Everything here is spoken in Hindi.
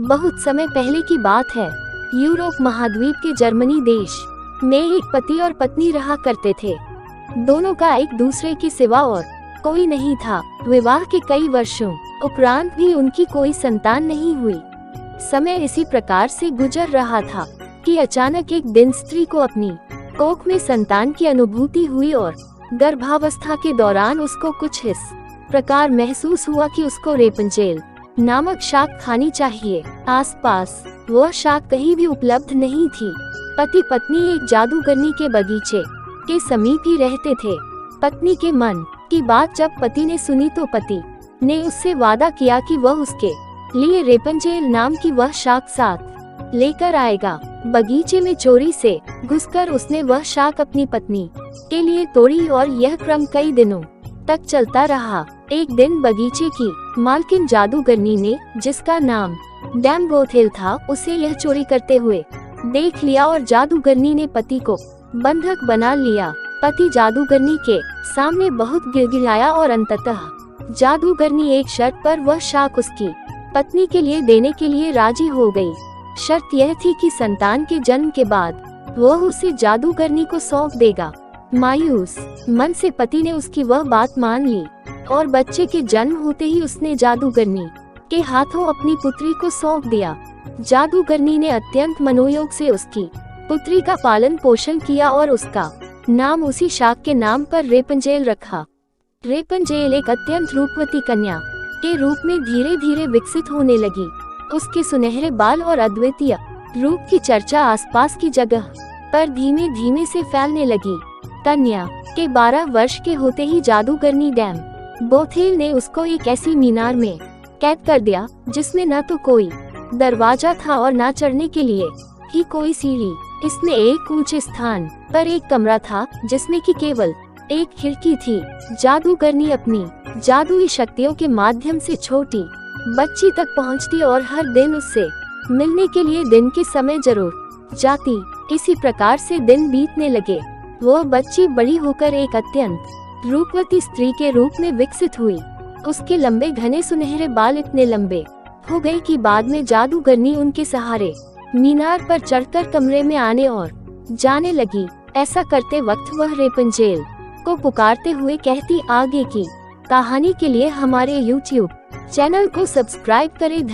बहुत समय पहले की बात है। यूरोप महाद्वीप के जर्मनी देश में एक पति और पत्नी रहा करते थे। दोनों का एक दूसरे के सिवा और कोई नहीं था। विवाह के कई वर्षों उपरांत भी उनकी कोई संतान नहीं हुई। समय इसी प्रकार से गुजर रहा था कि अचानक एक दिन स्त्री को अपनी कोख में संतान की अनुभूति हुई और गर्भावस्था के दौरान उसको कुछ इस प्रकार महसूस हुआ कि उसको रेपंजेल नामक शाक खानी चाहिए। आसपास वह शाक कहीं भी उपलब्ध नहीं थी। पति पत्नी एक जादूगरनी के बगीचे के समीप ही रहते थे। पत्नी के मन की बात जब पति ने सुनी तो पति ने उससे वादा किया कि वह उसके लिए रेपंजेल नाम की वह शाक साथ लेकर आएगा। बगीचे में चोरी से घुसकर उसने वह शाक अपनी पत्नी के लिए तोड़ी और यह क्रम कई दिनों तक चलता रहा। एक दिन बगीचे की मालकिन जादूगरनी ने, जिसका नाम डैम बोथेल था, उसे यह चोरी करते हुए देख लिया और जादूगरनी ने पति को बंधक बना लिया। पति जादूगरनी के सामने बहुत गिड़गिड़ाया और अंततः जादूगरनी एक शर्त पर वह शाक उसकी पत्नी के लिए देने के लिए राजी हो गई। शर्त यह थी कि संतान के जन्म के बाद वह उसे जादूगरनी को सौंप देगा। मायूस मन से पति ने उसकी वह बात मान ली और बच्चे के जन्म होते ही उसने जादूगरनी के हाथों अपनी पुत्री को सौंप दिया। जादूगरनी ने अत्यंत मनोयोग से उसकी पुत्री का पालन पोषण किया और उसका नाम उसी शाक के नाम पर रेपंजेल रखा। रेपंजेल एक अत्यंत रूपवती कन्या के रूप में धीरे धीरे विकसित होने लगी। उसके सुनहरे बाल और अद्वितीय रूप की चर्चा आसपास की जगह पर धीमे धीमे से फैलने लगी। कन्या के 12 वर्ष के होते ही जादूगरनी डैम बोथेल ने उसको एक ऐसी मीनार में कैद कर दिया जिसमें न तो कोई दरवाजा था और न चढ़ने के लिए ही कोई सीढ़ी। इसमें एक ऊंचे स्थान पर एक कमरा था जिसमें कि केवल एक खिड़की थी। जादूगरनी अपनी जादुई शक्तियों के माध्यम से छोटी बच्ची तक पहुंचती और हर दिन उससे मिलने के लिए दिन के समय जरूर जाती। इसी प्रकार से दिन बीतने लगे। वह बच्ची बड़ी होकर एक अत्यंत रूपवती स्त्री के रूप में विकसित हुई। उसके लंबे घने सुनहरे बाल इतने लंबे हो गए कि बाद में जादूगरनी उनके सहारे मीनार पर चढ़कर कमरे में आने और जाने लगी। ऐसा करते वक्त वह रेपंजेल को पुकारते हुए कहती, आगे की कहानी के लिए हमारे YouTube चैनल को सब्सक्राइब करें।